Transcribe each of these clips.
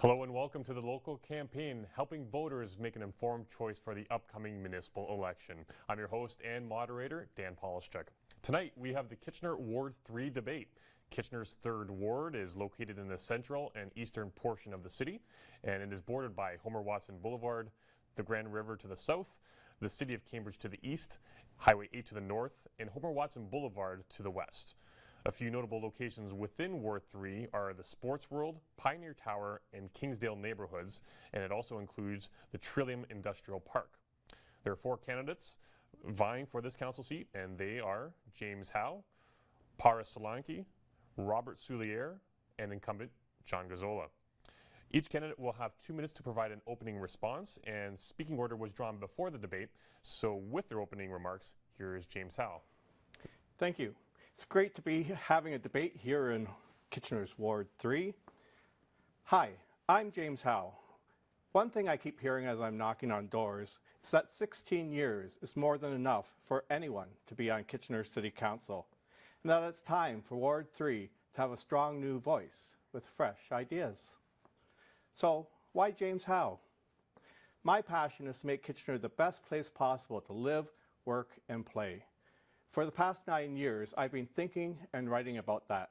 Hello and welcome to the local campaign helping voters make an informed choice for the upcoming municipal election. I'm your host and moderator, Dan Polishchuk. Tonight we have the Kitchener Ward 3 debate. Kitchener's 3rd Ward is located in the central and eastern portion of the city, and it is bordered by Homer Watson Boulevard, the Grand River to the south, the city of Cambridge to the east, Highway 8 to the north, and Homer Watson Boulevard to the west. A few notable locations within Ward 3 are the Sports World, Pioneer Tower, and Kingsdale neighborhoods, and it also includes the Trillium Industrial Park. There are 4 candidates vying for this council seat, and they are James Howe, Paris Solanki, Robert Soulier, and incumbent John Gazzola. Each candidate will have 2 minutes to provide an opening response, and speaking order was drawn before the debate, so with their opening remarks, here is James Howe. Thank you. It's great to be having a debate here in Kitchener's Ward 3. Hi, I'm James Howe. One thing I keep hearing as I'm knocking on doors is that 16 years is more than enough for anyone to be on Kitchener City Council, and that it's time for Ward 3 to have a strong new voice with fresh ideas. So, why James Howe? My passion is to make Kitchener the best place possible to live, work, and play. For the past 9 years, I've been thinking and writing about that.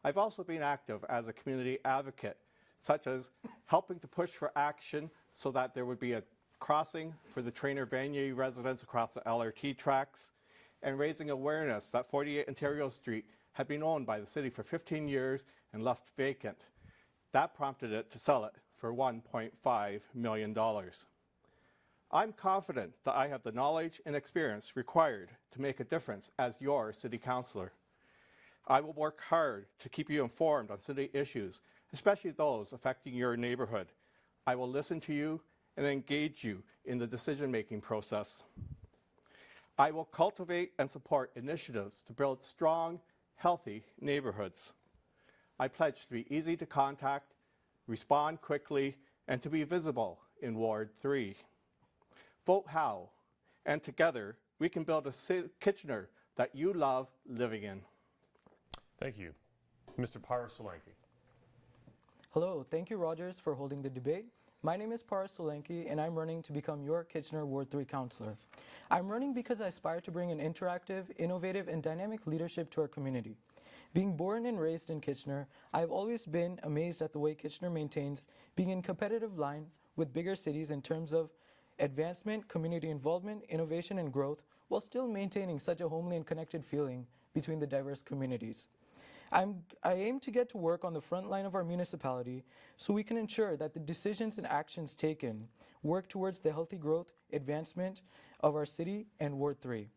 I've also been active as a community advocate, such as helping to push for action so that there would be a crossing for the Trainer Vanier residents across the LRT tracks, and raising awareness that 48 Ontario Street had been owned by the city for 15 years and left vacant. That prompted it to sell it for $1.5 million. I'm confident that I have the knowledge and experience required to make a difference as your city councillor. I will work hard to keep you informed on city issues, especially those affecting your neighborhood. I will listen to you and engage you in the decision-making process. I will cultivate and support initiatives to build strong, healthy neighborhoods. I pledge to be easy to contact, respond quickly, and to be visible in Ward 3. Vote Howe, and together we can build a Kitchener that you love living in. Thank you. Mr. Paris Solanki. Hello, thank you Rogers for holding the debate. My name is Paris Solanki and I'm running to become your Kitchener Ward 3 councillor. I'm running because I aspire to bring an interactive, innovative, and dynamic leadership to our community. Being born and raised in Kitchener, I've always been amazed at the way Kitchener maintains being in competitive line with bigger cities in terms of advancement, community involvement, innovation, and growth, while still maintaining such a homely and connected feeling between the diverse communities. I aim to get to work on the front line of our municipality so we can ensure that the decisions and actions taken work towards the healthy growth, advancement of our city and Ward 3.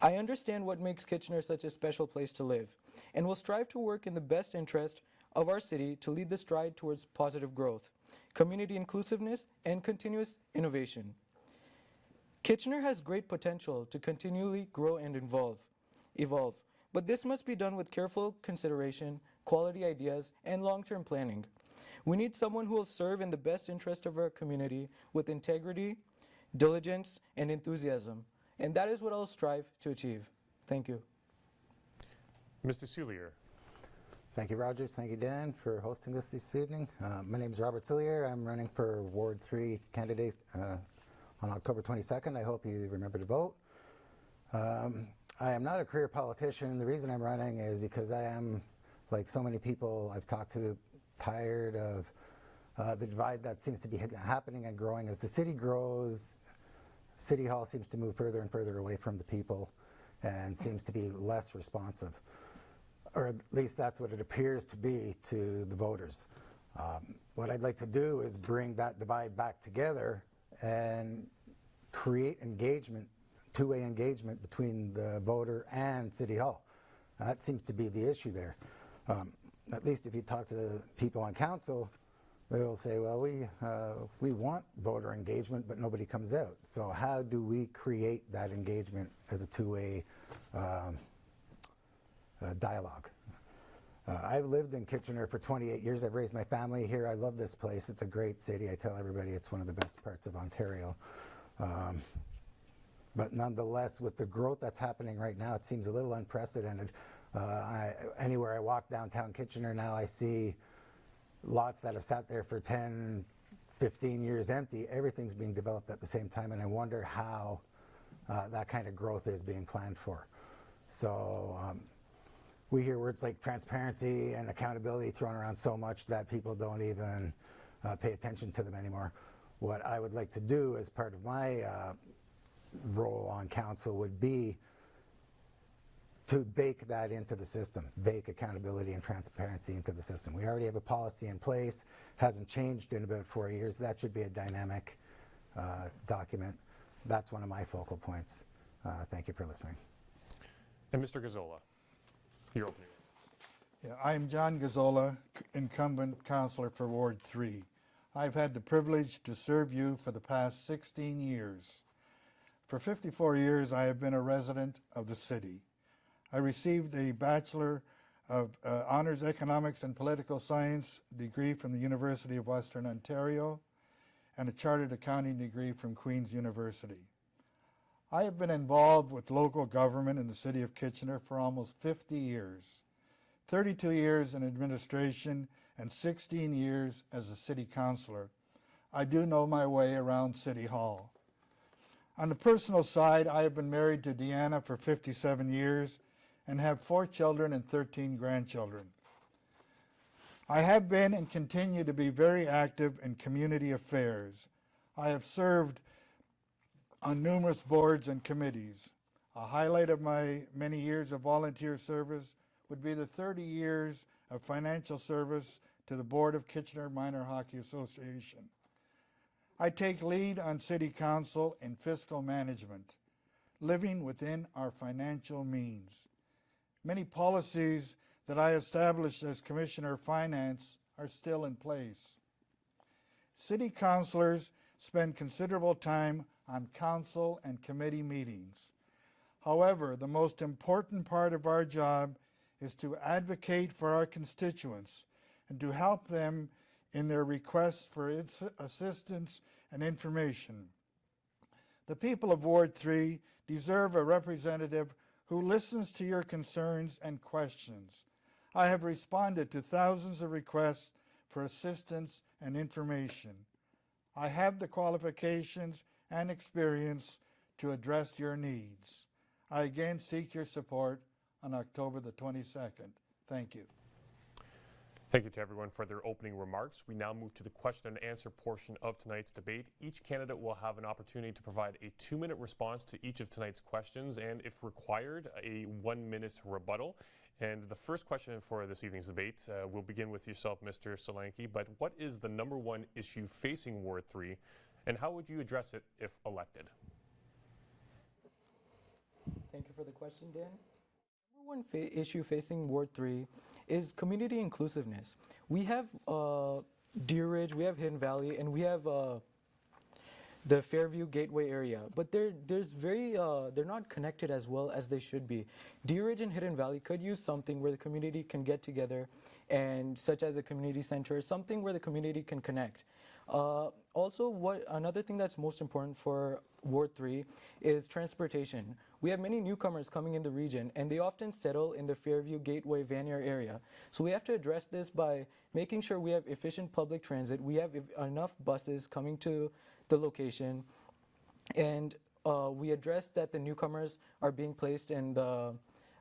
I understand what makes Kitchener such a special place to live and will strive to work in the best interest of our city to lead the stride towards positive growth, community inclusiveness, and continuous innovation. Kitchener has great potential to continually grow and evolve, but this must be done with careful consideration, quality ideas, and long-term planning. We need someone who will serve in the best interest of our community with integrity, diligence, and enthusiasm, and that is what I'll strive to achieve. Thank you. Mr. Soulier. Thank you, Rogers. Thank you, Dan, for hosting this evening. My name is Robert Soulier. I'm running for Ward 3 candidate on October 22nd. I hope you remember to vote. I am not a career politician. The reason I'm running is because I am, like so many people I've talked to, tired of the divide that seems to be happening and growing. As the city grows, City Hall seems to move further and further away from the people and seems to be less responsive. Or at least that's what it appears to be to the voters. What I'd like to do is bring that divide back together and create engagement, two-way engagement between the voter and City Hall. That seems to be the issue there. At least if you talk to the people on council, they will say, well, we want voter engagement, but nobody comes out. So how do we create that engagement as a two-way dialogue? I've lived in Kitchener for 28 years. I've raised my family here. I love this place. It's a great city. I tell everybody it's one of the best parts of Ontario. But nonetheless, with the growth that's happening right now, it seems a little unprecedented. Anywhere I walk downtown Kitchener now, I see lots that have sat there for 10, 15 years empty, everything's being developed at the same time, and I wonder how that kind of growth is being planned for. So we hear words like transparency and accountability thrown around so much that people don't even pay attention to them anymore. What I would like to do as part of my role on council would be to bake that into the system, bake accountability and transparency into the system. We already have a policy in place, hasn't changed in about 4 years. That should be a dynamic document. That's one of my focal points. Thank you for listening. And Mr. Gazzola, your opening. Yeah, I'm John Gazzola, incumbent councillor for Ward 3. I've had the privilege to serve you for the past 16 years. For 54 years, I have been a resident of the city. I received a Bachelor of Honors Economics and Political Science degree from the University of Western Ontario and a Chartered Accounting degree from Queen's University. I have been involved with local government in the city of Kitchener for almost 50 years, 32 years in administration and 16 years as a city councillor. I do know my way around City Hall. On the personal side, I have been married to Deanna for 57 years and have 4 children and 13 grandchildren. I have been and continue to be very active in community affairs. I have served on numerous boards and committees. A highlight of my many years of volunteer service would be the 30 years of financial service to the Board of Kitchener Minor Hockey Association. I take lead on City Council in fiscal management, living within our financial means. Many policies that I established as Commissioner of Finance are still in place. City councillors spend considerable time on council and committee meetings. However, the most important part of our job is to advocate for our constituents and to help them in their requests for assistance and information. The people of Ward 3 deserve a representative who listens to your concerns and questions. I have responded to thousands of requests for assistance and information. I have the qualifications and experience to address your needs. I again seek your support on October the 22nd. Thank you. Thank you to everyone for their opening remarks. We now move to the question and answer portion of tonight's debate. Each candidate will have an opportunity to provide a 2-minute response to each of tonight's questions and, if required, a 1-minute rebuttal. And the first question for this evening's debate, we'll begin with yourself, Mr. Solanki. But what is the #1 issue facing Ward 3, and how would you address it if elected? Thank you for the question, Dan. Number one issue facing Ward 3 is community inclusiveness. We have Deer Ridge, we have Hidden Valley, and we have the Fairview Gateway area, but they're not connected as well as they should be. Deer Ridge and Hidden Valley could use something where the community can get together, and such as a community center, something where the community can connect. Also, another thing that's most important for Ward 3 is transportation. We have many newcomers coming in the region, and they often settle in the Fairview Gateway Vanier area. So we have to address this by making sure we have efficient public transit, we have enough buses coming to the location, and we address that the newcomers are being placed and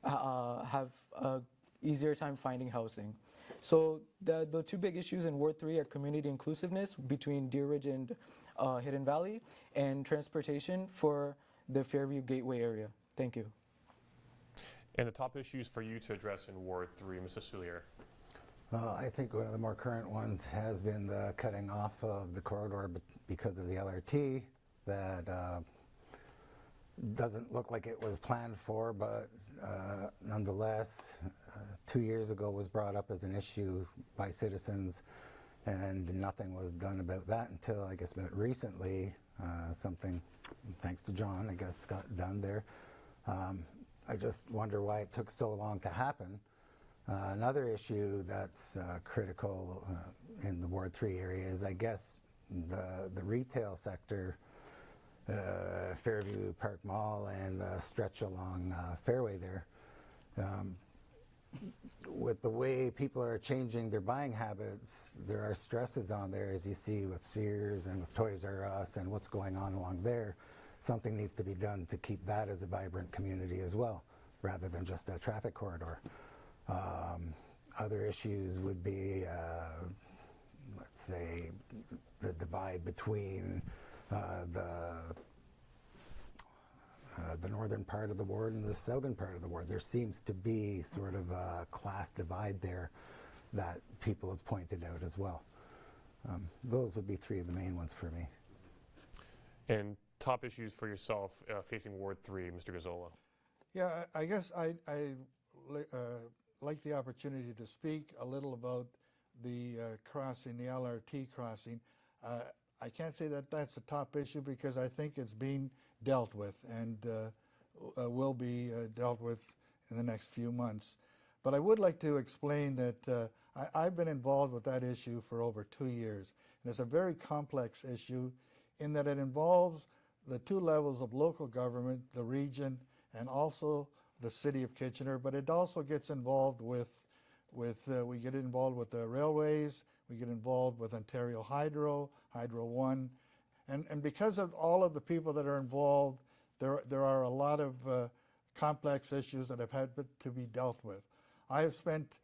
have a easier time finding housing. So the 2 big issues in Ward 3 are community inclusiveness between Deer Ridge and Hidden Valley, and transportation for the Fairview Gateway area. Thank you. And the top issues for you to address in Ward 3, Mrs. Soulier. Well, I think one of the more current ones has been the cutting off of the corridor because of the LRT that doesn't look like it was planned for, but nonetheless, 2 years ago was brought up as an issue by citizens, and nothing was done about that until, I guess, about recently. Something, thanks to John, I guess, got done there. I just wonder why it took so long to happen. Another issue that's critical in the Ward 3 area is, I guess, the retail sector, Fairview Park Mall and the stretch along Fairway there. with the way people are changing their buying habits, there are stresses on there, as you see with Sears and with Toys R Us and what's going on along there. Something needs to be done to keep that as a vibrant community as well, rather than just a traffic corridor. Other issues would be, let's say, the divide between the northern part of the ward and the southern part of the ward. There seems to be sort of a class divide there that people have pointed out as well. Those would be three of the main ones for me. And top issues for yourself facing Ward 3, Mr. Gazzola. Yeah, I guess I like the opportunity to speak a little about the crossing, the LRT crossing. I can't say that that's a top issue because I think it's being dealt with and will be dealt with in the next few months. But I would like to explain that I've been involved with that issue for over 2 years. And it's a very complex issue in that it involves the two levels of local government, the region, and also the city of Kitchener. But it also gets involved with we get involved with the railways, we get involved with Ontario Hydro, Hydro One. And because of all of the people that are involved, there are a lot of complex issues that have had to be dealt with. I have spent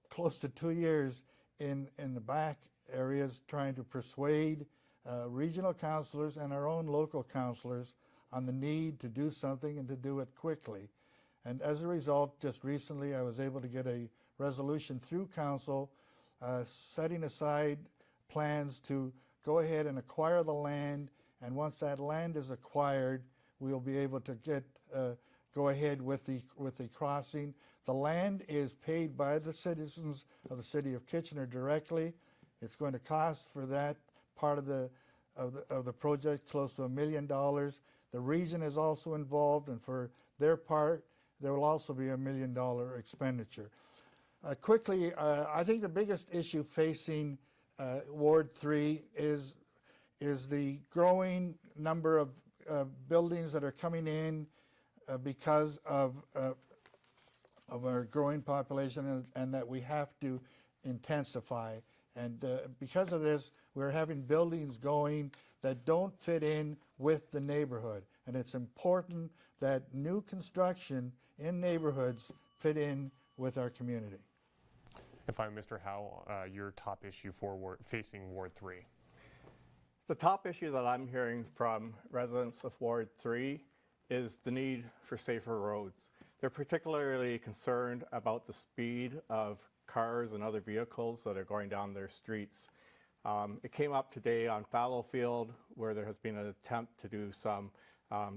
close to 2 years in the back areas trying to persuade regional councillors and our own local councillors on the need to do something and to do it quickly. And as a result, just recently I was able to get a resolution through council setting aside plans to go ahead and acquire the land, and once that land is acquired, we'll be able to go ahead with the crossing. The land is paid by the citizens of the city of Kitchener directly. It's going to cost for that part of the project close to $1 million. The region is also involved, and for their part, there will also be $1 million expenditure. Quickly, I think the biggest issue facing Ward 3 is the growing number of buildings that are coming in because of our growing population, and that we have to intensify. And because of this, we're having buildings going that don't fit in with the neighborhood. And it's important that new construction in neighborhoods fit in with our community. If I'm Mr. Howe, your top issue for facing Ward 3. The top issue that I'm hearing from residents of Ward 3 is the need for safer roads. They're particularly concerned about the speed of cars and other vehicles that are going down their streets. It came up today on Fallowfield, where there has been an attempt to do some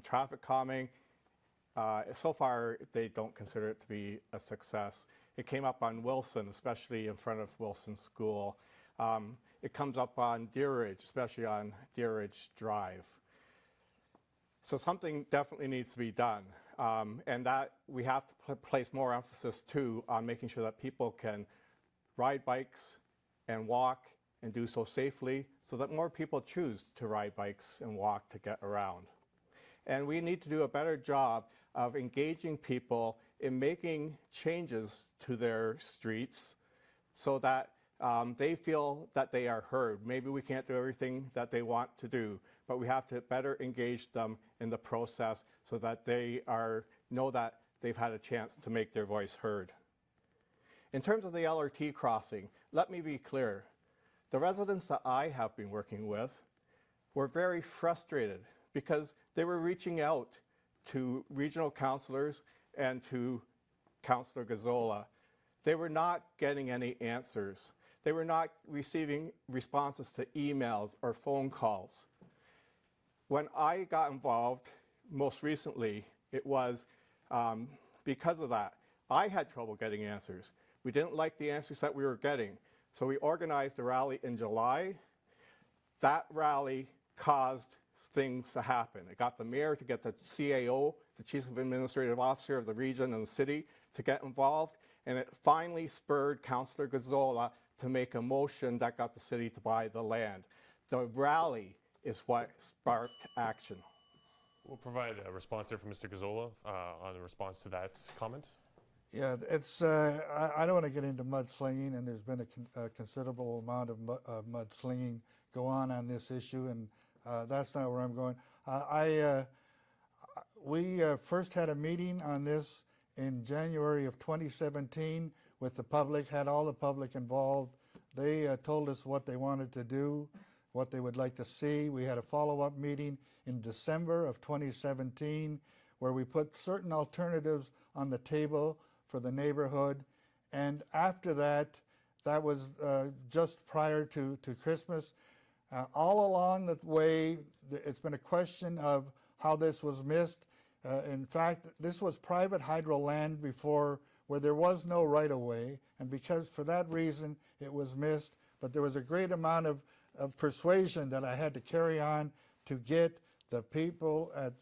traffic calming. So far, they don't consider it to be a success. It came up on Wilson, especially in front of Wilson School. It comes up on Deer Ridge, especially on Deer Ridge Drive. So something definitely needs to be done. And that we have to place more emphasis too on making sure that people can ride bikes and walk and do so safely, so that more people choose to ride bikes and walk to get around. And we need to do a better job of engaging people in making changes to their streets so that they feel that they are heard. Maybe we can't do everything that they want to do, but we have to better engage them in the process so that they know that they've had a chance to make their voice heard. In terms of the LRT crossing, let me be clear. The residents that I have been working with were very frustrated because they were reaching out to regional councillors and to Councillor Gazzola. They were not getting any answers. They were not receiving responses to emails or phone calls. When I got involved most recently, it was because of that. I had trouble getting answers. We didn't like the answers that we were getting. So we organized a rally in July. That rally caused things to happen. It got the mayor to get the CAO, the Chief Administrative Officer of the region and the city, to get involved. And it finally spurred Councillor Gazzola to make a motion that got the city to buy the land. The rally is what sparked action. We'll provide a response there from Mr. Gazzola on the response to that comment. Yeah, it's. I don't want to get into mudslinging, and there's been a considerable amount of mudslinging go on this issue, and that's not where I'm going. We first had a meeting on this in January of 2017 with the public, had all the public involved. They told us what they wanted to do, what they would like to see. We had a follow-up meeting in December of 2017 where we put certain alternatives on the table for the neighborhood. And after that, that was just prior to Christmas. All along the way, it's been a question of how this was missed. In fact, this was private hydro land before where there was no right-of-way, and because for that reason it was missed. But there was a great amount of persuasion that I had to carry on to get the people at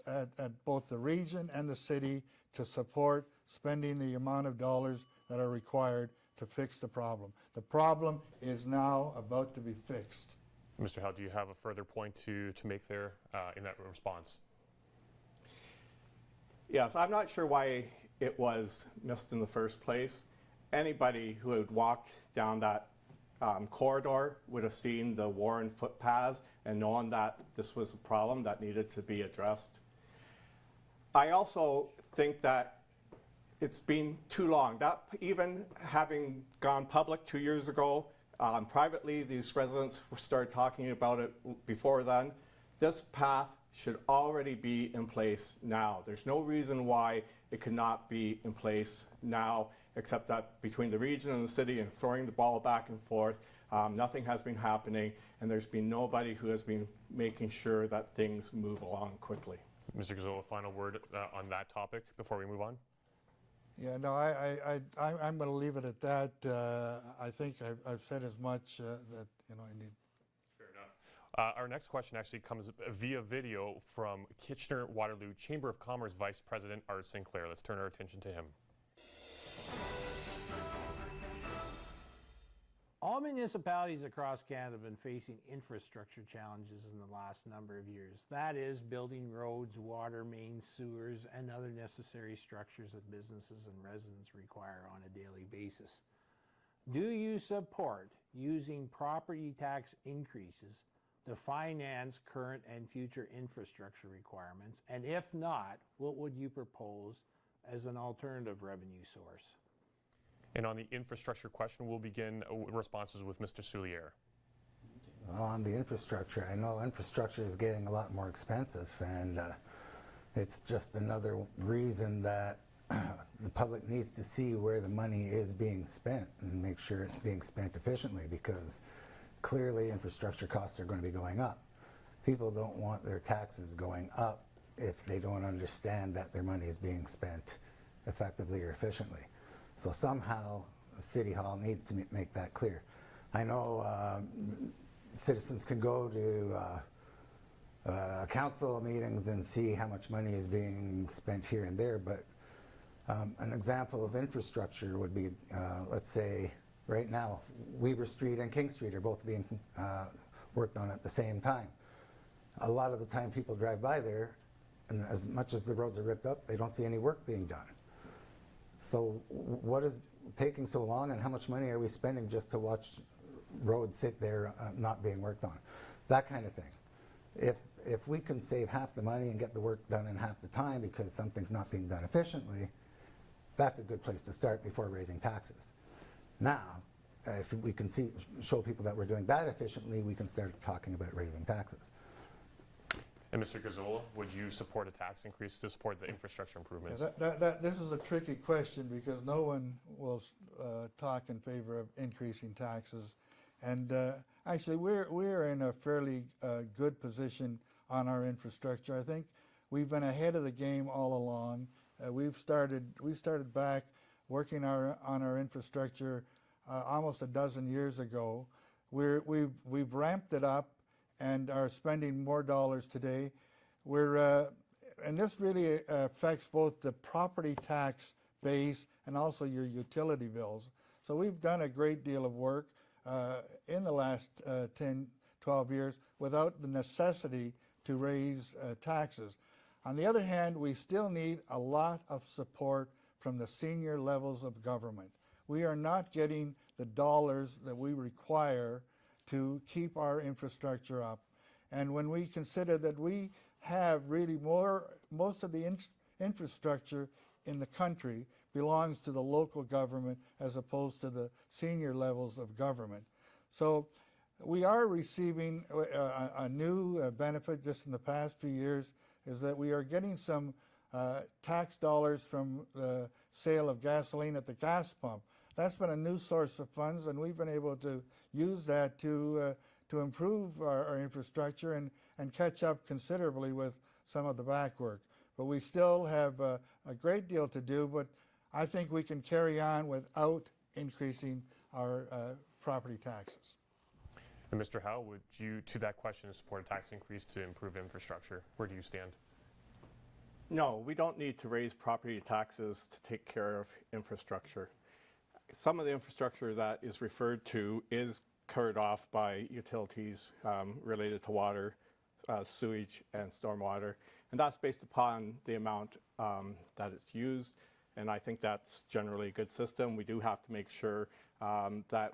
at both the region and the city to support spending the amount of dollars that are required to fix the problem. The problem is now about to be fixed. Mr. Howe, do you have a further point to make there in that response? Yes, I'm not sure why it was missed in the first place. Anybody who had walked down that corridor would have seen the worn footpaths and known that this was a problem that needed to be addressed. I also think that it's been too long. That even having gone public 2 years ago, privately these residents started talking about it before then. This path should already be in place now. There's no reason why it could not be in place now, except that between the region and the city and throwing the ball back and forth, nothing has been happening, and there's been nobody who has been making sure that things move along quickly. Mr. Gazzola, final word on that topic before we move on? Yeah, no, I'm going to leave it at that. I think I've said as much that I need. Fair enough. Our next question actually comes via video from Kitchener-Waterloo Chamber of Commerce Vice President Art Sinclair. Let's turn our attention to him. All municipalities across Canada have been facing infrastructure challenges in the last number of years. That is, building roads, water mains, sewers, and other necessary structures that businesses and residents require on a daily basis. Do you support using property tax increases to finance current and future infrastructure requirements? And if not, what would you propose as an alternative revenue source? And on the infrastructure question, we'll begin responses with Mr. Soulier. On the infrastructure, I know infrastructure is getting a lot more expensive, and it's just another reason that the public needs to see where the money is being spent and make sure it's being spent efficiently, because clearly infrastructure costs are going to be going up. People don't want their taxes going up if they don't understand that their money is being spent effectively or efficiently. So somehow City Hall needs to make that clear. I know citizens can go to council meetings and see how much money is being spent here and there, but an example of infrastructure would be, let's say, right now, Weber Street and King Street are both being worked on at the same time. A lot of the time people drive by there, and as much as the roads are ripped up, they don't see any work being done. So what is taking so long, and how much money are we spending just to watch roads sit there not being worked on? That kind of thing. If we can save half the money and get the work done in half the time because something's not being done efficiently, that's a good place to start before raising taxes. Now, if we can show people that we're doing that efficiently, we can start talking about raising taxes. And Mr. Gazzola, would you support a tax increase to support the infrastructure improvements? This is a tricky question because no one will talk in favor of increasing taxes. And actually, we're in a fairly good position on our infrastructure. I think we've been ahead of the game all along. We started back working on our infrastructure almost a dozen years ago. We've ramped it up and are spending more dollars today. And this really affects both the property tax base and also your utility bills. So we've done a great deal of work in the last 10, 12 years without the necessity to raise taxes. On the other hand, we still need a lot of support from the senior levels of government. We are not getting the dollars that we require to keep our infrastructure up. And when we consider that we have really most of the infrastructure in the country belongs to the local government as opposed to the senior levels of government. So we are receiving a new benefit just in the past few years, is that we are getting some tax dollars from the sale of gasoline at the gas pump. That's been a new source of funds, and we've been able to use that to improve our infrastructure and catch up considerably with some of the back work. But we still have a great deal to do, but I think we can carry on without increasing our property taxes. And Mr. Howe, would you, to that question, support a tax increase to improve infrastructure? Where do you stand? No, we don't need to raise property taxes to take care of infrastructure. Some of the infrastructure that is referred to is covered off by utilities related to water, sewage, and stormwater. And that's based upon the amount that it's used. And I think that's generally a good system. We do have to make sure that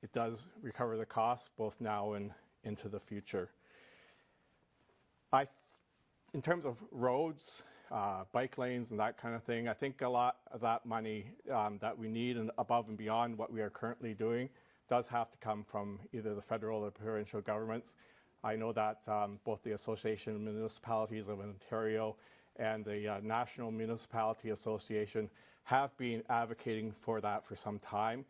it does recover the costs both now and into the future. In terms of roads, bike lanes and that kind of thing, I think a lot of that money that we need and above and beyond what we are currently doing does have to come from either the federal or provincial governments. I know that both the Association of Municipalities of Ontario and the National Municipality Association have been advocating for that for some time.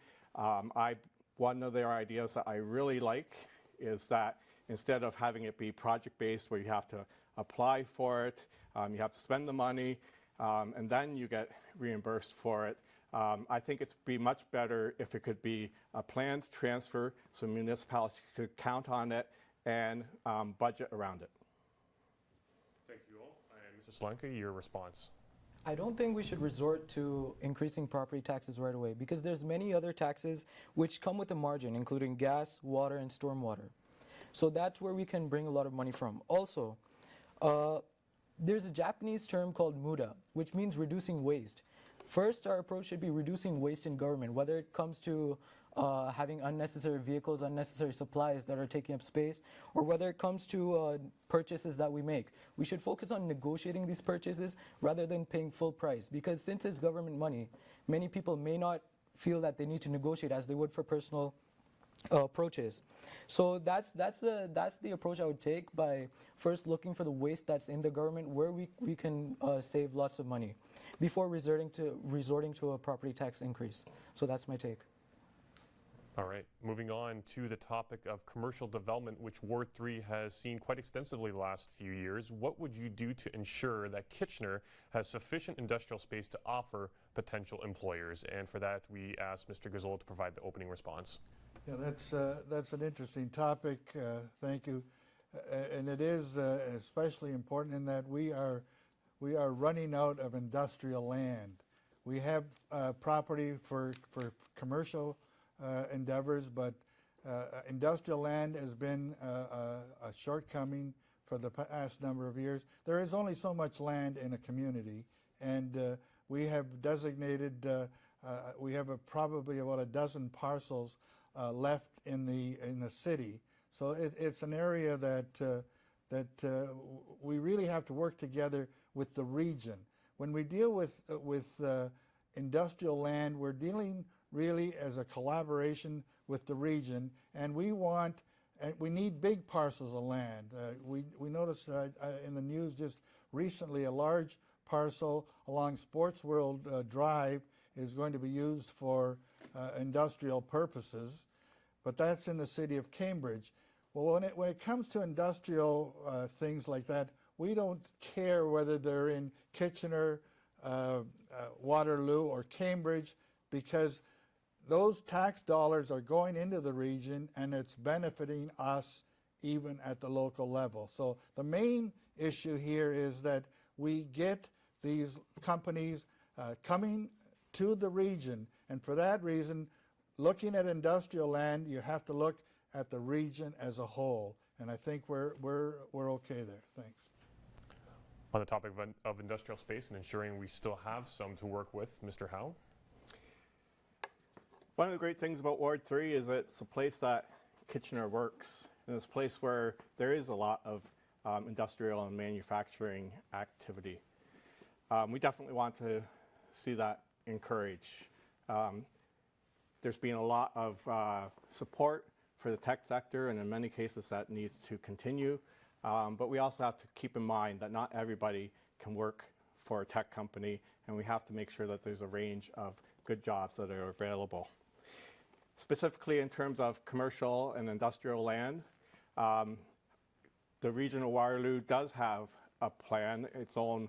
One of their ideas that I really like is that instead of having it be project-based where you have to apply for it, you have to spend the money, and then you get reimbursed for it. I think it'd be much better if it could be a planned transfer so municipalities could count on it and budget around it. Thank you all. And Mr. Solanka, your response. I don't think we should resort to increasing property taxes right away because there's many other taxes which come with a margin, including gas, water, and stormwater. So that's where we can bring a lot of money from. Also, there's a Japanese term called muda, which means reducing waste. First, our approach should be reducing waste in government, whether it comes to having unnecessary vehicles, unnecessary supplies that are taking up space, or whether it comes to purchases that we make. We should focus on negotiating these purchases rather than paying full price, because since it's government money, many people may not feel that they need to negotiate as they would for personal approaches. So that's the approach I would take, by first looking for the waste that's in the government where we can save lots of money before resorting to a property tax increase. So that's my take. All right, moving on to the topic of commercial development, which Ward 3 has seen quite extensively the last few years. What would you do to ensure that Kitchener has sufficient industrial space to offer potential employers? And for that, we asked Mr. Gazzola to provide the opening response. Yeah, that's an interesting topic. Thank you. And it is especially important in that we are running out of industrial land. We have property for commercial endeavors, but industrial land has been a shortcoming for the past number of years. There is only so much land in a community, and we have designated, we have probably about a dozen parcels left in the city. So it's an area that we really have to work together with the region. When we deal with industrial land, we're dealing really as a collaboration with the region, and we need big parcels of land. We noticed in the news just recently a large parcel along Sports World Drive is going to be used for industrial purposes, but that's in the city of Cambridge. Well, when it comes to industrial things like that, we don't care whether they're in Kitchener, Waterloo, or Cambridge, because those tax dollars are going into the region and it's benefiting us even at the local level. So the main issue here is that we get these companies coming to the region, and for that reason, looking at industrial land, you have to look at the region as a whole, and I think we're okay there. Thanks. On the topic of industrial space and ensuring we still have some to work with, Mr. Howe? One of the great things about Ward 3 is that it's a place that Kitchener works, and it's a place where there is a lot of industrial and manufacturing activity. We definitely want to see that encouraged. There's been a lot of support for the tech sector, and in many cases that needs to continue. But we also have to keep in mind that not everybody can work for a tech company, and we have to make sure that there's a range of good jobs that are available. Specifically in terms of commercial and industrial land, the region of Waterloo does have a plan, its own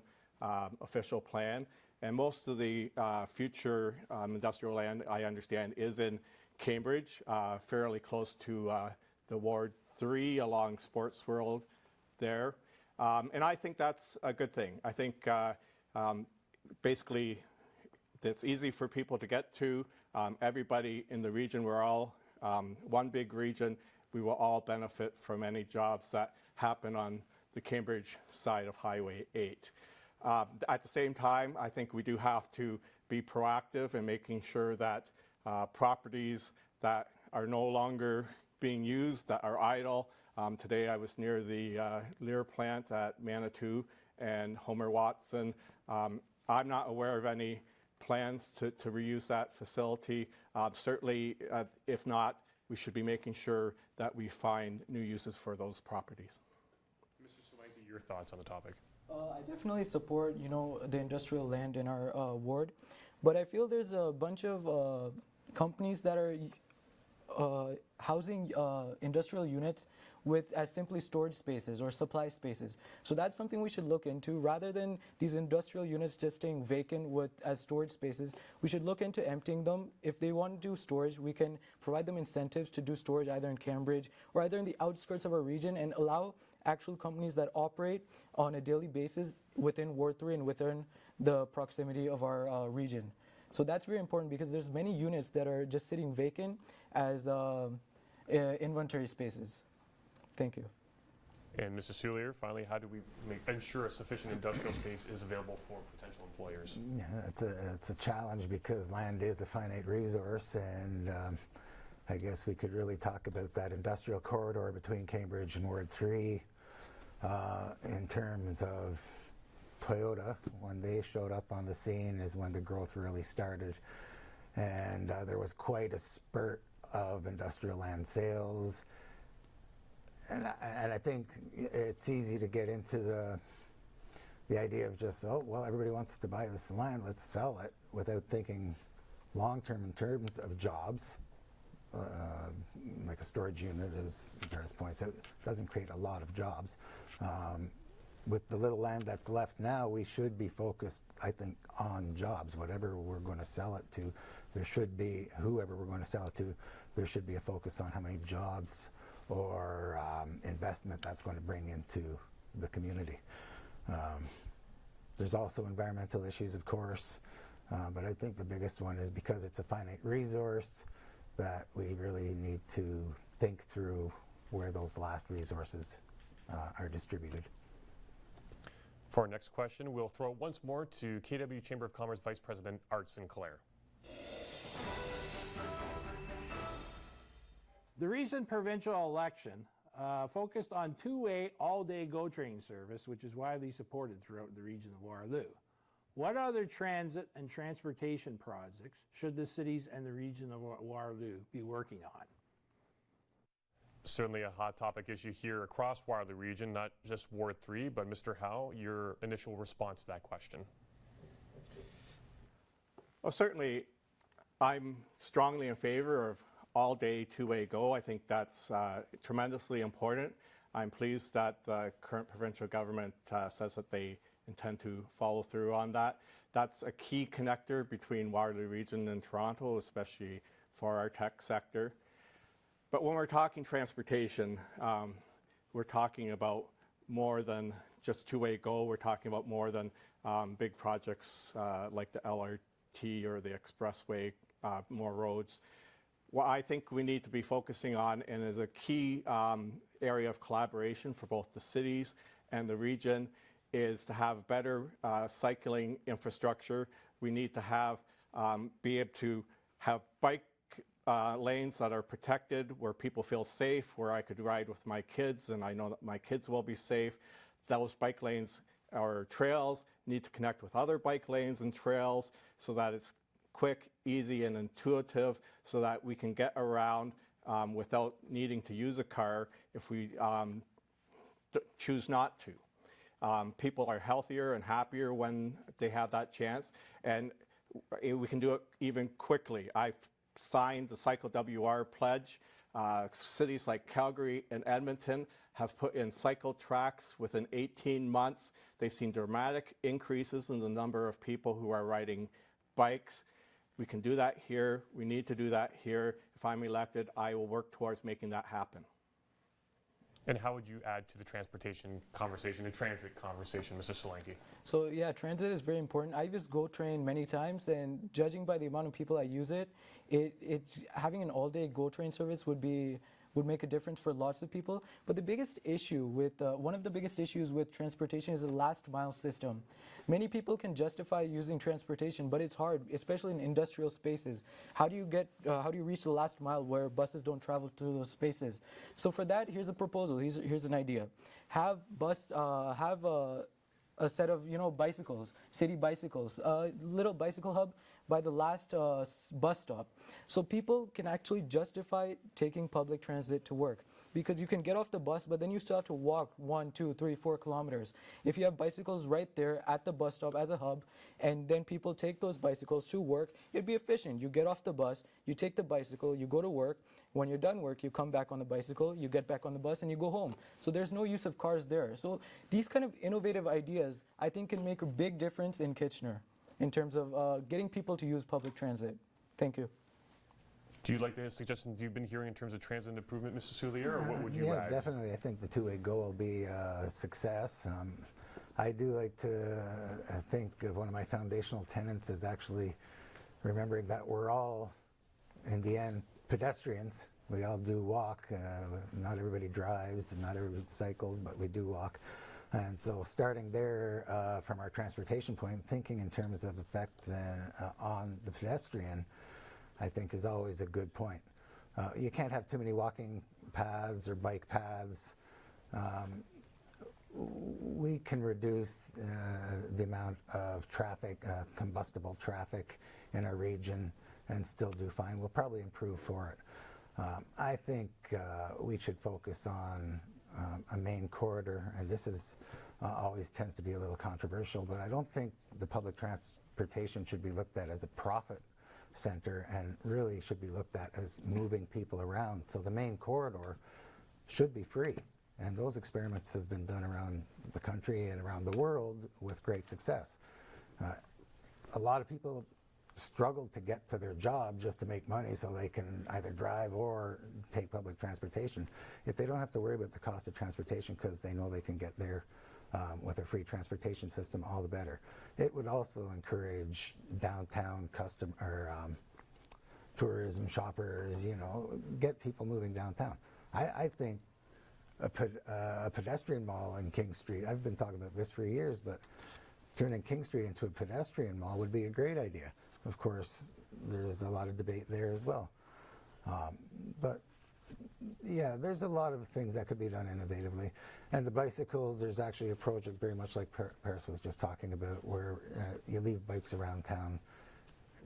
official plan, and most of the future industrial land, I understand, is in Cambridge, fairly close to the Ward 3 along Sports World there. And I think that's a good thing. I think basically it's easy for people to get to. Everybody in the region, we're all one big region. We will all benefit from any jobs that happen on the Cambridge side of Highway 8. At the same time, I think we do have to be proactive in making sure that properties that are no longer being used, that are idle. Today I was near the Lear plant at Manitou and Homer Watson. I'm not aware of any plans to reuse that facility. Certainly, if not, we should be making sure that we find new uses for those properties. Mr. Solanki, your thoughts on the topic? I definitely support, the industrial land in our ward, but I feel there's a bunch of companies that are housing industrial units as simply storage spaces or supply spaces. So that's something we should look into. Rather than these industrial units just staying vacant as storage spaces, we should look into emptying them. If they want to do storage, we can provide them incentives to do storage either in Cambridge or either in the outskirts of our region, and allow actual companies that operate on a daily basis within Ward 3 and within the proximity of our region. So that's very important because there's many units that are just sitting vacant as inventory spaces. Thank you. And Mr. Soulier, finally, how do we ensure a sufficient industrial space is available for potential employers? Yeah, it's a challenge because land is a finite resource, and I guess we could really talk about that industrial corridor between Cambridge and Ward 3 in terms of Toyota. When they showed up on the scene is when the growth really started, and there was quite a spurt of industrial land sales. And I think it's easy to get into the idea of just, oh, well, everybody wants to buy this land, let's sell it, without thinking long-term in terms of jobs. Like a storage unit, as Paris points out, doesn't create a lot of jobs. With the little land that's left now, we should be focused, I think, on jobs. Whatever we're going to sell it to, there should be, whoever we're going to sell it to, there should be a focus on how many jobs or investment that's going to bring into the community. There's also environmental issues, of course, but I think the biggest one is because it's a finite resource that we really need to think through where those last resources are distributed. For our next question, we'll throw it once more to KW Chamber of Commerce Vice President Art Sinclair. The recent provincial election focused on two-way all-day GO train service, which is widely supported throughout the region of Waterloo. What other transit and transportation projects should the cities and the region of Waterloo be working on? Certainly a hot topic issue here across Waterloo region, not just Ward 3, but Mr. Howe, your initial response to that question. Well, certainly I'm strongly in favor of all-day two-way GO. I think that's tremendously important. I'm pleased that the current provincial government says that they intend to follow through on that. That's a key connector between Waterloo region and Toronto, especially for our tech sector. But when we're talking transportation, we're talking about more than just two-way GO. We're talking about more than big projects like the LRT or the expressway, more roads. What I think we need to be focusing on, and is a key area of collaboration for both the cities and the region, is to have better cycling infrastructure. We need to have be able to have bike lanes that are protected, where people feel safe, where I could ride with my kids and I know that my kids will be safe. Those bike lanes or trails need to connect with other bike lanes and trails so that it's quick, easy, and intuitive, so that we can get around without needing to use a car if we choose not to. People are healthier and happier when they have that chance, and we can do it even quickly. I've signed the Cycle WR pledge. Cities like Calgary and Edmonton have put in cycle tracks within 18 months. They've seen dramatic increases in the number of people who are riding bikes. We can do that here. We need to do that here. If I'm elected, I will work towards making that happen. And how would you add to the transportation conversation, the transit conversation, Mr. Solanki? So yeah, transit is very important. I've used GO Train many times, and judging by the amount of people that use it, having an all-day GO Train service would make a difference for lots of people. But the biggest issue with one of the biggest issues with transportation is the last mile system. Many people can justify using transportation, but it's hard, especially in industrial spaces. How do you reach the last mile where buses don't travel through those spaces? So for that, here's a proposal. Here's an idea. Have a set of bicycles, city bicycles, a little bicycle hub by the last bus stop, so people can actually justify taking public transit to work. Because you can get off the bus, but then you still have to walk 1, 2, 3, 4 kilometers. If you have bicycles right there at the bus stop as a hub, and then people take those bicycles to work, it'd be efficient. You get off the bus, you take the bicycle, you go to work. When you're done work, you come back on the bicycle, you get back on the bus, and you go home. So there's no use of cars there. So these kind of innovative ideas, I think, can make a big difference in Kitchener in terms of getting people to use public transit. Thank you. Do you like the suggestions you've been hearing in terms of transit improvement, Mr. Soulier, or what would you Yeah, add? definitely. I think the two-way go will be a success. I do like to think of one of my foundational tenets is actually remembering that we're all, in the end, pedestrians. We all do walk. Not everybody drives, not everybody cycles, but we do walk. And so starting there from our transportation point, thinking in terms of effects on the pedestrian, I think is always a good point. You can't have too many walking paths or bike paths. We can reduce the amount of traffic, combustible traffic in our region and still do fine. We'll probably improve for it. I think we should focus on a main corridor, and this is always tends to be a little controversial, but I don't think the public transportation should be looked at as a profit center and really should be looked at as moving people around. So the main corridor should be free, and those experiments have been done around the country and around the world with great success. A lot of people struggle to get to their job just to make money so they can either drive or take public transportation. If they don't have to worry about the cost of transportation because they know they can get there with a free transportation system, all the better. It would also encourage downtown tourism, shoppers, get people moving downtown. I think a pedestrian mall in King Street, I've been talking about this for years, but turning King Street into a pedestrian mall would be a great idea. Of course, there's a lot of debate there as well. But yeah, there's a lot of things that could be done innovatively. And the bicycles, there's actually a project very much like Paris was just talking about, where you leave bikes around town,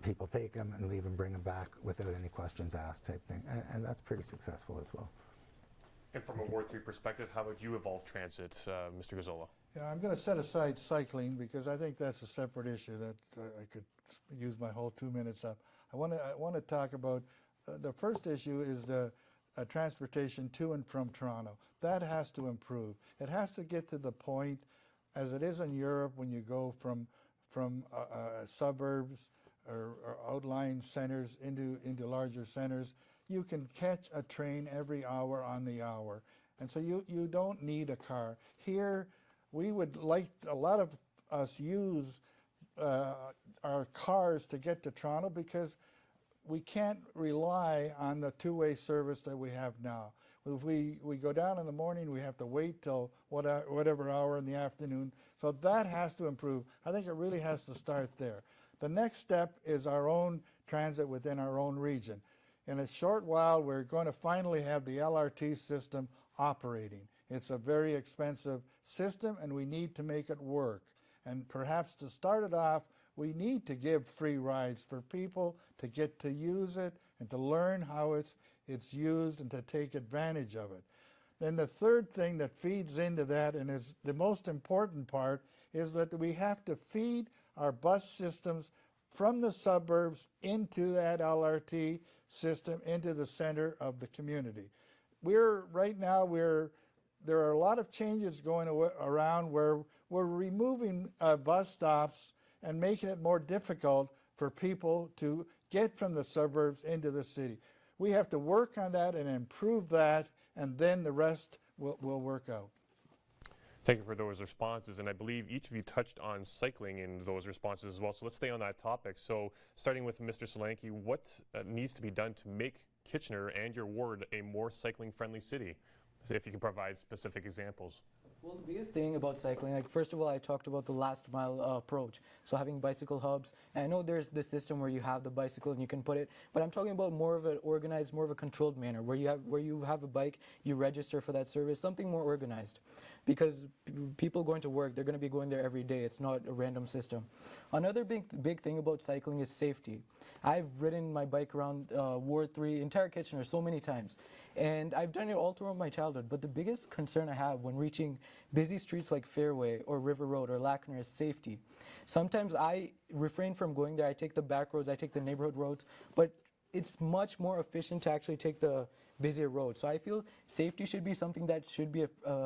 people take them and leave and bring them back without any questions asked type thing. And that's pretty successful as well. And from a Ward 3 perspective, how would you evolve transit, Mr. Gazzola? Yeah, I'm going to set aside cycling because I think that's a separate issue that I could use my whole 2 minutes up. I want to talk about the first issue is the transportation to and from Toronto. That has to improve. It has to get to the point, as it is in Europe, when you go from suburbs or outlying centers into larger centers, you can catch a train every hour on the hour. And so you don't need a car. Here, we would like, a lot of us use our cars to get to Toronto because we can't rely on the two-way service that we have now. If we go down in the morning, we have to wait till whatever hour in the afternoon. So that has to improve. I think it really has to start there. The next step is our own transit within our own region. In a short while, we're going to finally have the LRT system operating. It's a very expensive system, and we need to make it work. And perhaps to start it off, we need to give free rides for people to get to use it and to learn how it's used and to take advantage of it. Then the third thing that feeds into that, and is the most important part, is that we have to feed our bus systems from the suburbs into that LRT system, into the center of the community. Right now, there are a lot of changes going around where we're removing bus stops and making it more difficult for people to get from the suburbs into the city. We have to work on that and improve that, and then the rest will work out. Thank you for those responses, and I believe each of you touched on cycling in those responses as well, so let's stay on that topic. So starting with Mr. Solanki, what needs to be done to make Kitchener and your ward a more cycling-friendly city? If you can provide specific examples. Well, the biggest thing about cycling, like first of all, I talked about the last mile approach. So having bicycle hubs. And I know there's this system where you have the bicycle and you can put it, but I'm talking about more of an organized, more of a controlled manner, where you have a bike, you register for that service, something more organized. Because people going to work, they're going to be going there every day. It's not a random system. Another big thing about cycling is safety. I've ridden my bike around Ward 3, entire Kitchener, so many times. And I've done it all throughout my childhood. But the biggest concern I have when reaching busy streets like Fairway or River Road or Lackner is safety. Sometimes I refrain from going there. I take the back roads, I take the neighborhood roads. But it's much more efficient to actually take the busier road. So I feel safety should be something that should be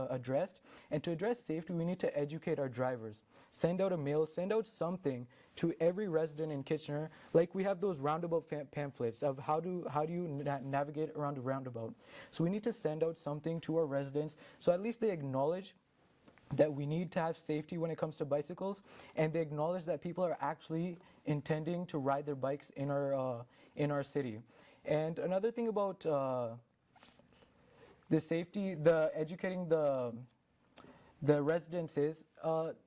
addressed. And to address safety, we need to educate our drivers. Send out a mail, send out something to every resident in Kitchener. Like we have those roundabout pamphlets of how do you navigate around a roundabout. So we need to send out something to our residents so at least they acknowledge that we need to have safety when it comes to bicycles, and they acknowledge that people are actually intending to ride their bikes in our city. And another thing about the safety, the educating the residents is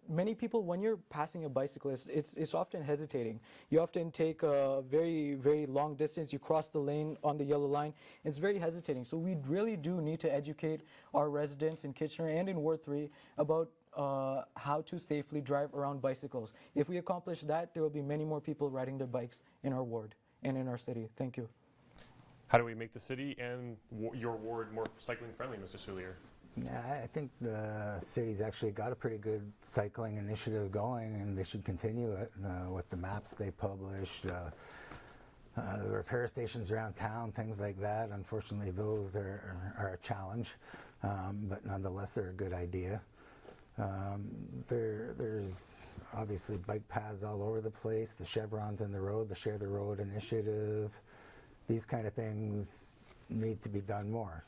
many people, when you're passing a bicyclist, it's often hesitating. You often take a very, very long distance. You cross the lane on the yellow line. It's very hesitating. So we really do need to educate our residents in Kitchener and in Ward 3 about how to safely drive around bicycles. If we accomplish that, there will be many more people riding their bikes in our ward and in our city. Thank you. How do we make the city and your ward more cycling friendly, Mr. Soulier? Yeah, I think the city's actually got a pretty good cycling initiative going, and they should continue it with the maps they publish, the repair stations around town, things like that. Unfortunately, those are a challenge, but nonetheless, they're a good idea. There's obviously bike paths all over the place, the chevrons in the road, the Share the Road initiative. These kind of things need to be done more.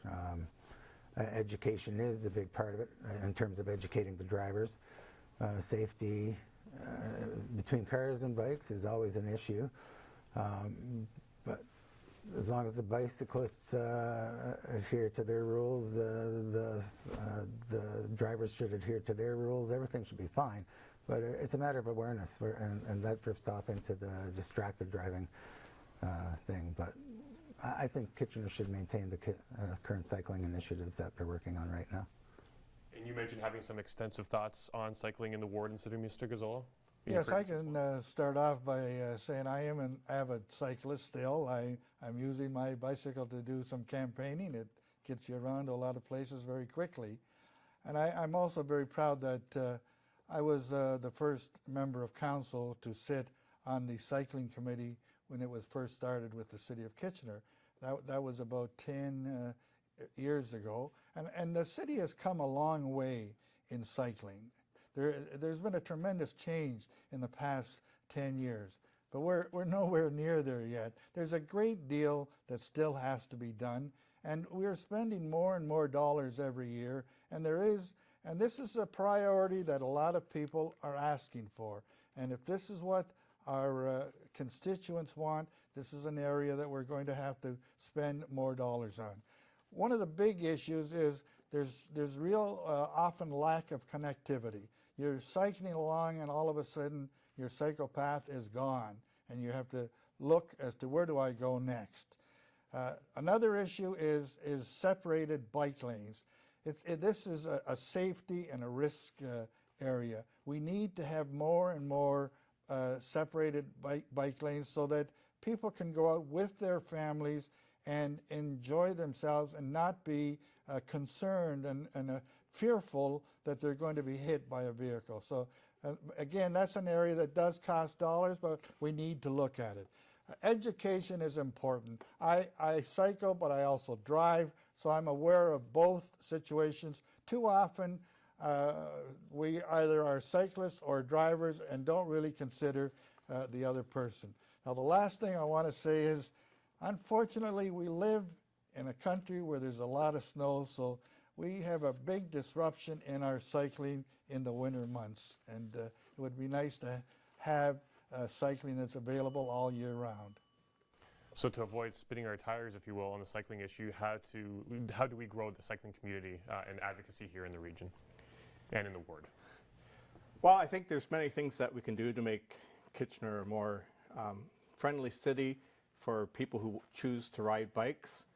Education is a big part of it in terms of educating the drivers. Safety between cars and bikes is always an issue. But as long as the bicyclists adhere to their rules, the drivers should adhere to their rules, everything should be fine. But it's a matter of awareness, and that drifts off into the distracted driving thing. But I think Kitchener should maintain the current cycling initiatives that they're working on right now. And you mentioned having some extensive thoughts on cycling in the ward and city, Mr. Gazzola? Yes, I can start off by saying I am an avid cyclist still. I'm using my bicycle to do some campaigning. It gets you around to a lot of places very quickly. And I'm also very proud that I was the first member of council to sit on the cycling committee when it was first started with the city of Kitchener. That was about 10 years ago. And the city has come a long way in cycling. There's been a tremendous change in the past 10 years, but we're nowhere near there yet. There's a great deal that still has to be done, and we're spending more and more dollars every year, and this is a priority that a lot of people are asking for. And if this is what our constituents want, this is an area that we're going to have to spend more dollars on. one of the big issues is there's real often lack of connectivity. You're cycling along and all of a sudden your cycle path is gone and you have to look as to where do I go next. Another issue is separated bike lanes. This is a safety and a risk area. We need to have more and more separated bike lanes so that people can go out with their families and enjoy themselves and not be concerned and fearful that they're going to be hit by a vehicle. So again, that's an area that does cost dollars, but we need to look at it. Education is important. I cycle, but I also drive, so I'm aware of both situations. Too often, we either are cyclists or drivers and don't really consider the other person. Now, the last thing I want to say is, unfortunately, we live in a country where there's a lot of snow, so we have a big disruption in our cycling in the winter months, and it would be nice to have cycling that's available all year round. So to avoid spinning our tires, if you will, on the cycling issue, how do we grow the cycling community and advocacy here in the region and in the ward? Well, I think there's many things that we can do to make Kitchener a more friendly city for people who choose to ride bikes.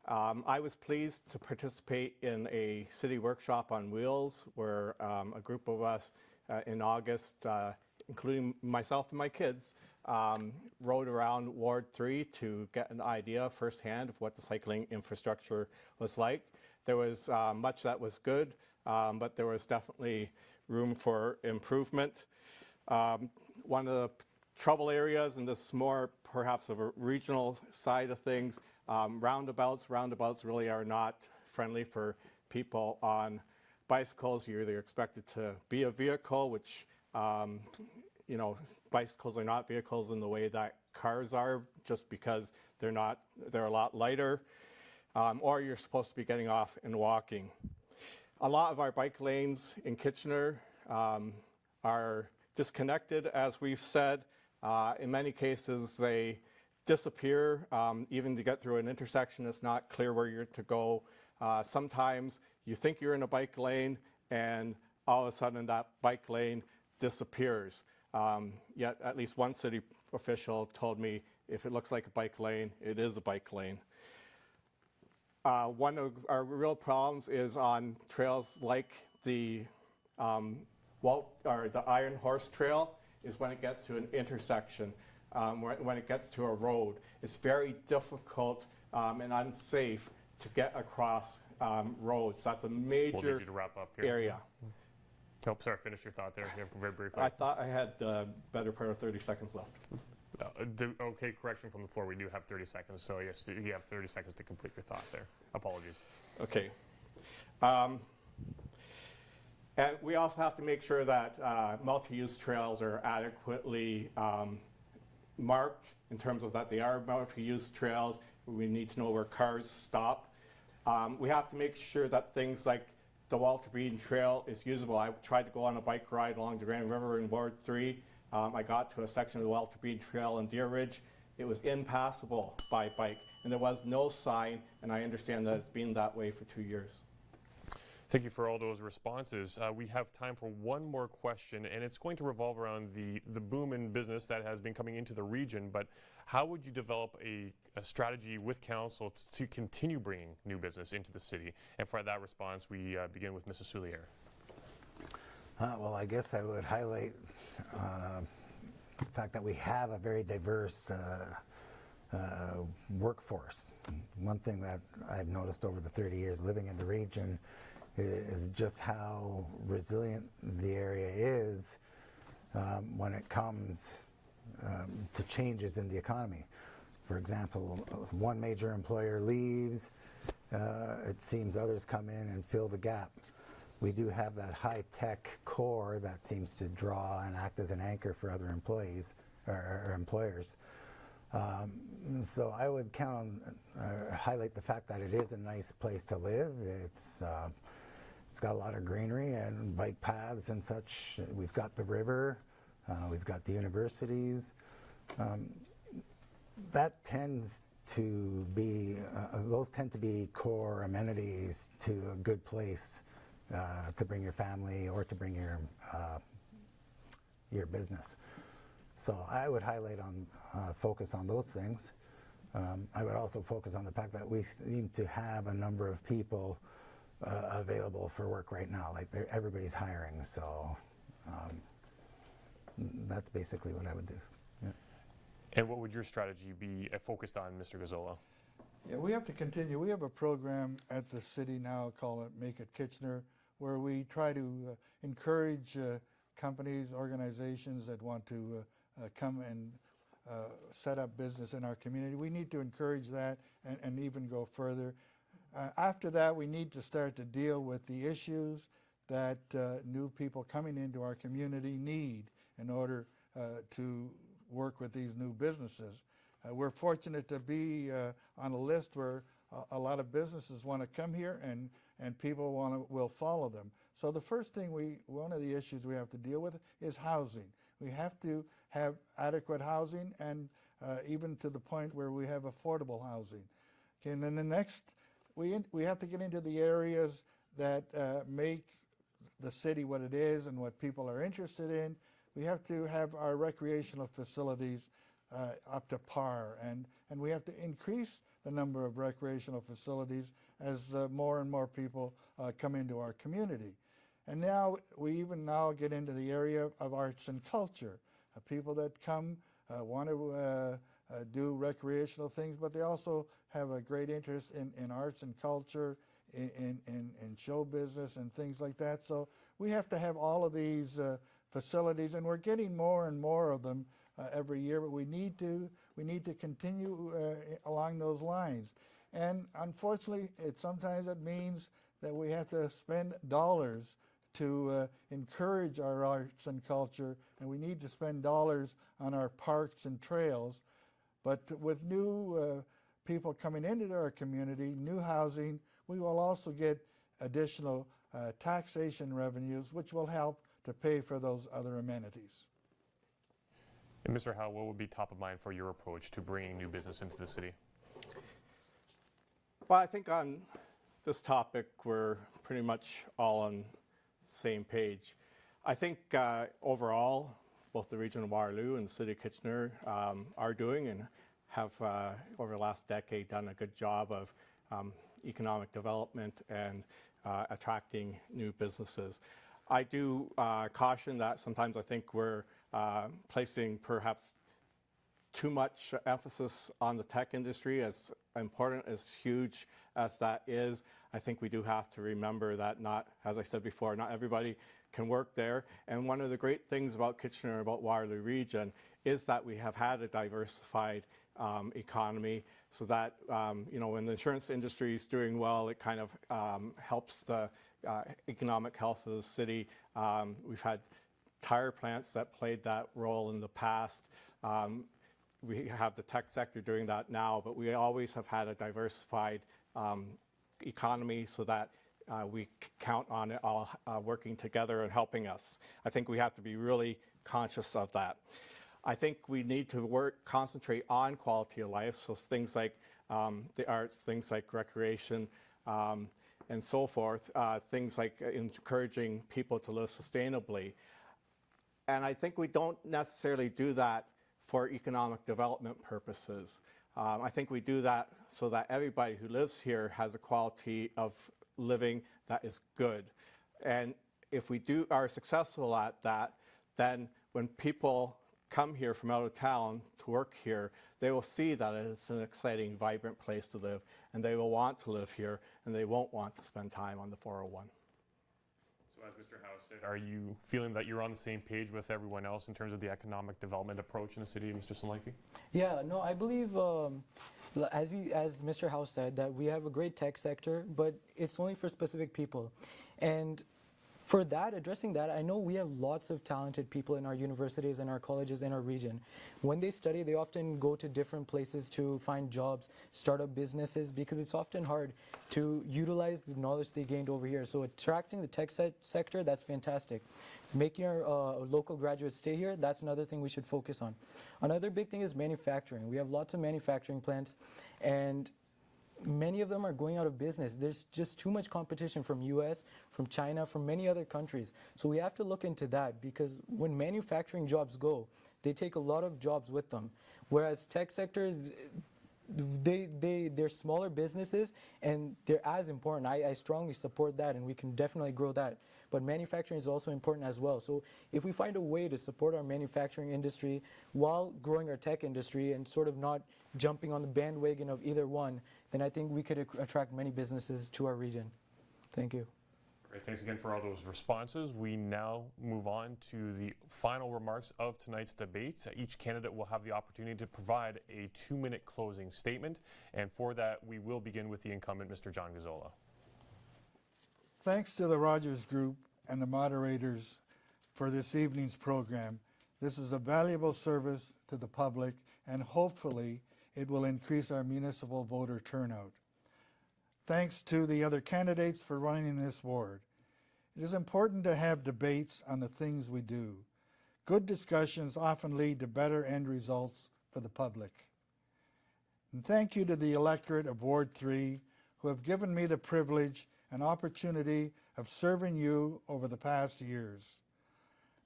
I was pleased to participate in a city workshop on wheels where a group of us in August, including myself and my kids, rode around Ward 3 to get an idea firsthand of what the cycling infrastructure was like. There was much that was good, but there was definitely room for improvement. One of the trouble areas, and this is more perhaps of a regional side of things, roundabouts. Roundabouts really are not friendly for people on bicycles. You're either expected to be a vehicle, which you know, bicycles are not vehicles in the way that cars are, just because they're a lot lighter, or you're supposed to be getting off and walking. A lot of our bike lanes in Kitchener are disconnected, as we've said. In many cases, they disappear. Even to get through an intersection, it's not clear where you're to go. Sometimes you think you're in a bike lane, and all of a sudden that bike lane disappears. Yet at least one city official told me if it looks like a bike lane, it is a bike lane. One of our real problems is on trails like the Iron Horse Trail, is when it gets to an intersection, when it gets to a road. It's very difficult and unsafe to get across roads. That's a major We'll need you to wrap up here. area. Oh, sorry, finish your thought there very briefly. I thought I had better part of 30 seconds left. Okay, correction from the floor. We do have 30 seconds, so yes, you have 30 seconds to complete your thought there. Apologies. Okay. And we also have to make sure that multi-use trails are adequately marked in terms of that they are multi-use trails. We need to know where cars stop. We have to make sure that things like the Walter Bean Trail is usable. I tried to go on a bike ride along the Grand River in Ward 3. I got to a section of the Walter Bean Trail in Deer Ridge. It was impassable by bike, and there was no sign, and I understand that it's been that way for 2 years. Thank you for all those responses. We have time for one more question, and it's going to revolve around the boom in business that has been coming into the region, but how would you develop a strategy with council to continue bringing new business into the city? And for that response, we begin with Mrs. Soulier. Well, I guess I would highlight the fact that we have a very diverse workforce. One thing that I've noticed over the 30 years living in the region is just how resilient the area is when it comes to changes in the economy. For example, one major employer leaves, it seems others come in and fill the gap. We do have that high-tech core that seems to draw and act as an anchor for other employees or employers. So I would highlight the fact that it is a nice place to live. It's got a lot of greenery and bike paths and such. We've got the river, we've got the universities. That tends to be, those tend to be core amenities to a good place to bring your family or to bring your business. So I would highlight on, focus on those things. I would also focus on the fact that we seem to have a number of people available for work right now. Like everybody's hiring, so that's basically what I would do. Yeah. And what would your strategy be focused on, Mr. Gazzola? Yeah, we have to continue. We have a program at the city now called Make It Kitchener, where we try to encourage companies, organizations that want to come and set up business in our community. We need to encourage that and even go further. After that, we need to start to deal with the issues that new people coming into our community need in order to work with these new businesses. We're fortunate to be on a list where a lot of businesses want to come here and people will follow them. So the first thing one of the issues we have to deal with is housing. We have to have adequate housing and even to the point where we have affordable housing. Okay, and then the next, we have to get into the areas that make the city what it is and what people are interested in. We have to have our recreational facilities up to par, and we have to increase the number of recreational facilities as more and more people come into our community. And now we even now get into the area of arts and culture. People that come want to do recreational things, but they also have a great interest in arts and culture, in show business and things like that. So we have to have all of these facilities, and we're getting more and more of them every year, but we need to continue along those lines. And unfortunately, sometimes it means that we have to spend dollars to encourage our arts and culture, and we need to spend dollars on our parks and trails. But with new people coming into our community, new housing, we will also get additional taxation revenues, which will help to pay for those other amenities. And Mr. Howe, what would be top of mind for your approach to bringing new business into the city? Well, I think on this topic, we're pretty much all on the same page. I think overall, both the region of Waterloo and the city of Kitchener are doing and have, over the last decade, done a good job of economic development and attracting new businesses. I do caution that sometimes I think we're placing perhaps too much emphasis on the tech industry, as important, as huge as that is. I think we do have to remember that not, as I said before, not everybody can work there. And one of the great things about Kitchener, about Waterloo region, is that we have had a diversified economy, so that when the insurance industry is doing well, it kind of helps the economic health of the city. We've had tire plants that played that role in the past. We have the tech sector doing that now, but we always have had a diversified economy, so that we count on it all working together and helping us. I think we have to be really conscious of that. I think we need to concentrate on quality of life, so things like the arts, things like recreation, and so forth, things like encouraging people to live sustainably. And I think we don't necessarily do that for economic development purposes. I think we do that so that everybody who lives here has a quality of living that is good. And if we are successful at that, then when people come here from out of town to work here, they will see that it's an exciting, vibrant place to live, and they will want to live here, and they won't want to spend time on the 401. So as Mr. Howe said, are you feeling that you're on the same page with everyone else in terms of the economic development approach in the city, Mr. Solanki? Yeah, no, I believe, as Mr. Howe said, that we have a great tech sector, but it's only for specific people. And For that, addressing that, I know we have lots of talented people in our universities and our colleges in our region. When they study, they often go to different places to find jobs, start up businesses, because it's often hard to utilize the knowledge they gained over here. So attracting the tech sector, that's fantastic. Making our local graduates stay here, that's another thing we should focus on. Another big thing is manufacturing. We have lots of manufacturing plants, and many of them are going out of business. There's just too much competition from US, from China, from many other countries. So we have to look into that, because when manufacturing jobs go, they take a lot of jobs with them. Whereas tech sectors, they're smaller businesses and they're as important. I strongly support that, and we can definitely grow that. But manufacturing is also important as well. So if we find a way to support our manufacturing industry while growing our tech industry and sort of not jumping on the bandwagon of either one, then I think we could attract many businesses to our region. Thank you. Great. Thanks again for all those responses. We now move on to the final remarks of tonight's debates. Each candidate will have the opportunity to provide a 2-minute closing statement, and for that we will begin with the incumbent, Mr. John Gazzola. Thanks to the Rogers Group and the moderators for this evening's program. This is a valuable service to the public, and hopefully it will increase our municipal voter turnout. Thanks to the other candidates for running in this ward. It is important to have debates on the things we do. Good discussions often lead to better end results for the public. And thank you to the electorate of Ward 3 who have given me the privilege and opportunity of serving you over the past years.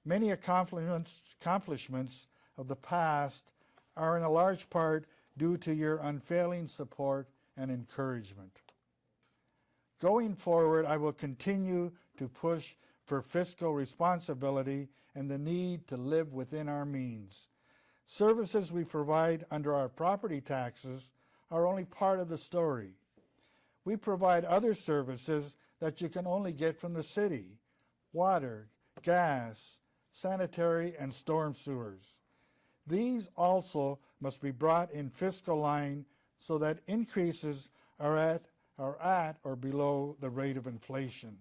Many accomplishments of the past are in a large part due to your unfailing support and encouragement. Going forward, I will continue to push for fiscal responsibility and the need to live within our means. Services we provide under our property taxes are only part of the story. We provide other services that you can only get from the city: water, gas, sanitary, and storm sewers. These also must be brought in fiscal line so that increases are at or below the rate of inflation.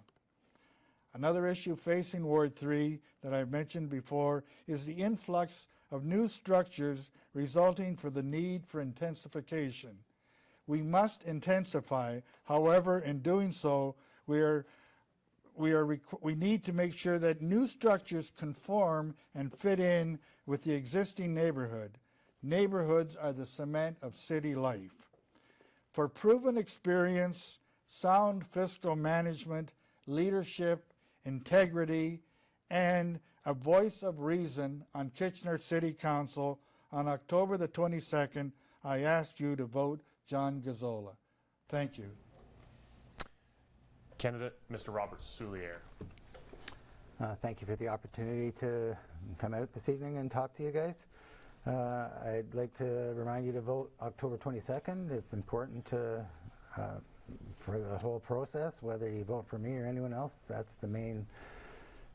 Another issue facing Ward 3 that I've mentioned before is the influx of new structures resulting from the need for intensification. We must intensify. However, in doing so, we need to make sure that new structures conform and fit in with the existing neighborhood. Neighborhoods are the cement of city life. For proven experience, sound fiscal management, leadership, integrity, and a voice of reason on Kitchener City Council on October the 22nd, I ask you to vote John Gazzola. Thank you. Candidate, Mr. Robert Soulier. Thank you for the opportunity to come out this evening and talk to you guys. I'd like to remind you to vote October 22nd. It's important to, for the whole process, whether you vote for me or anyone else. That's the main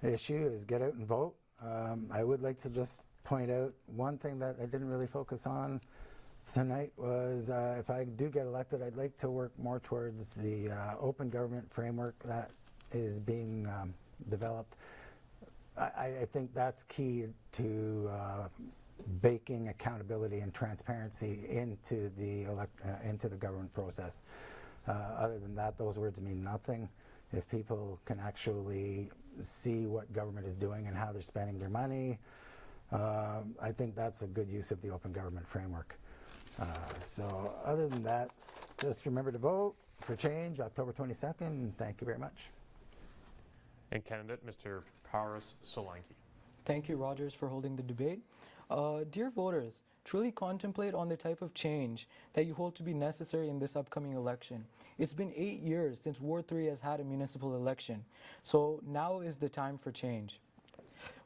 issue, is get out and vote. I would like to just point out one thing that I didn't really focus on tonight was if I do get elected, I'd like to work more towards the open government framework that is being developed. I think that's key to baking accountability and transparency into the government process. Other than that, those words mean nothing. If people can actually see what government is doing and how they're spending their money, I think that's a good use of the open government framework. So other than that, just remember to vote for change October 22nd. Thank you very much. And candidate, Mr. Paris Solanki. Thank you, Rogers, for holding the debate. Dear voters, truly contemplate on the type of change that you hold to be necessary in this upcoming election. It's been 8 years since Ward 3 has had a municipal election, so now is the time for change.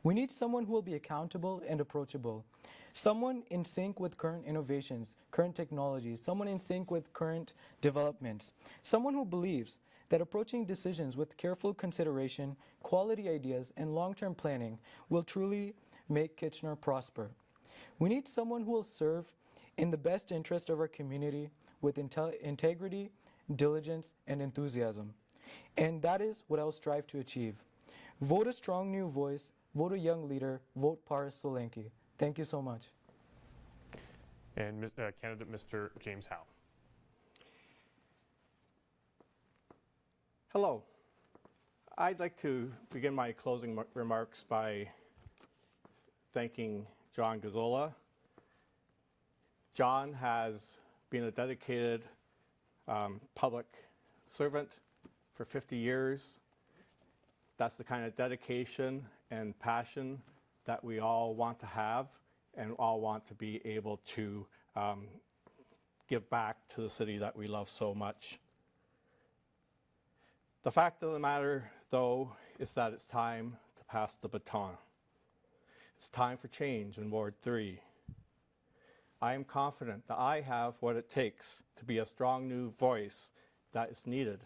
We need someone who will be accountable and approachable. Someone in sync with current innovations, current technologies, someone in sync with current developments. Someone who believes that approaching decisions with careful consideration, quality ideas, and long-term planning will truly make Kitchener prosper. We need someone who will serve in the best interest of our community with integrity, diligence, and enthusiasm. And that is what I will strive to achieve. Vote a strong new voice, vote a young leader, vote Paris Solanki. Thank you so much. And candidate Mr. James Howe. Hello. I'd like to begin my closing remarks by thanking John Gazzola. John has been a dedicated public servant for 50 years. That's the kind of dedication and passion that we all want to have and all want to be able to give back to the city that we love so much. The fact of the matter, though, is that it's time to pass the baton. It's time for change in Ward 3. I am confident that I have what it takes to be a strong new voice that is needed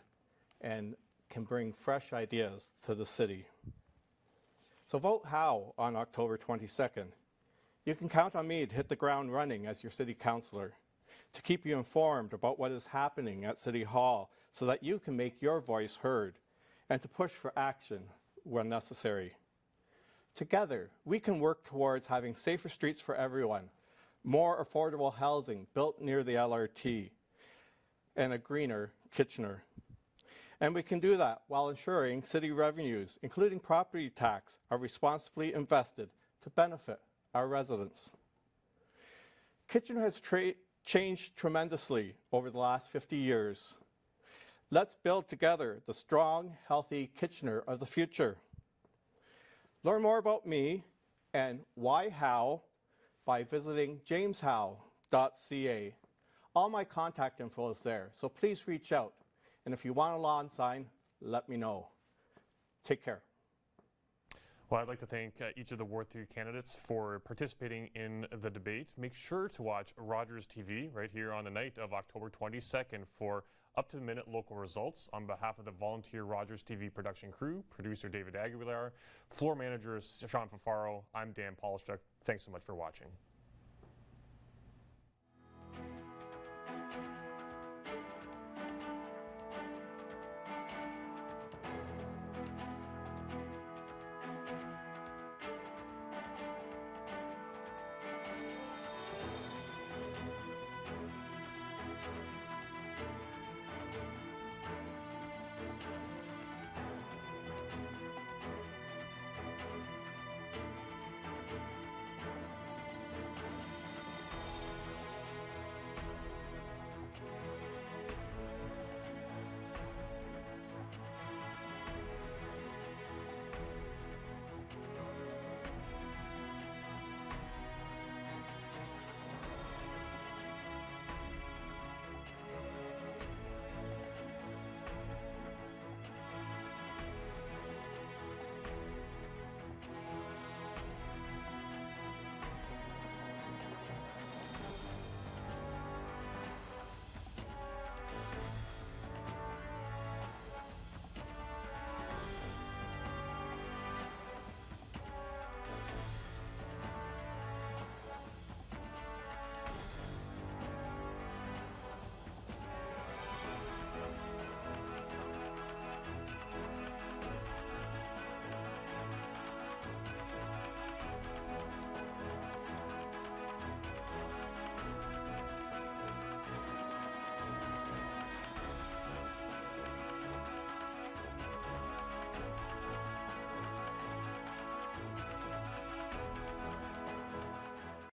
and can bring fresh ideas to the city. So vote Howe on October 22nd. You can count on me to hit the ground running as your city councillor, to keep you informed about what is happening at City Hall so that you can make your voice heard, and to push for action when necessary. Together, we can work towards having safer streets for everyone, more affordable housing built near the LRT, and a greener Kitchener. And we can do that while ensuring city revenues, including property tax, are responsibly invested to benefit our residents. Kitchener has changed tremendously over the last 50 years. Let's build together the strong, healthy Kitchener of the future. Learn more about me and why Howe by visiting jameshowe.ca. All my contact info is there, so please reach out. And if you want a lawn sign, let me know. Take care. Well, I'd like to thank each of the Ward 3 candidates for participating in the debate. Make sure to watch Rogers TV right here on the night of October 22nd for up-to-the-minute local results. On behalf of the volunteer Rogers TV production crew, producer David Aguilar, floor manager Sean Fafaro, I'm Dan Polishchuk. Thanks so much for watching.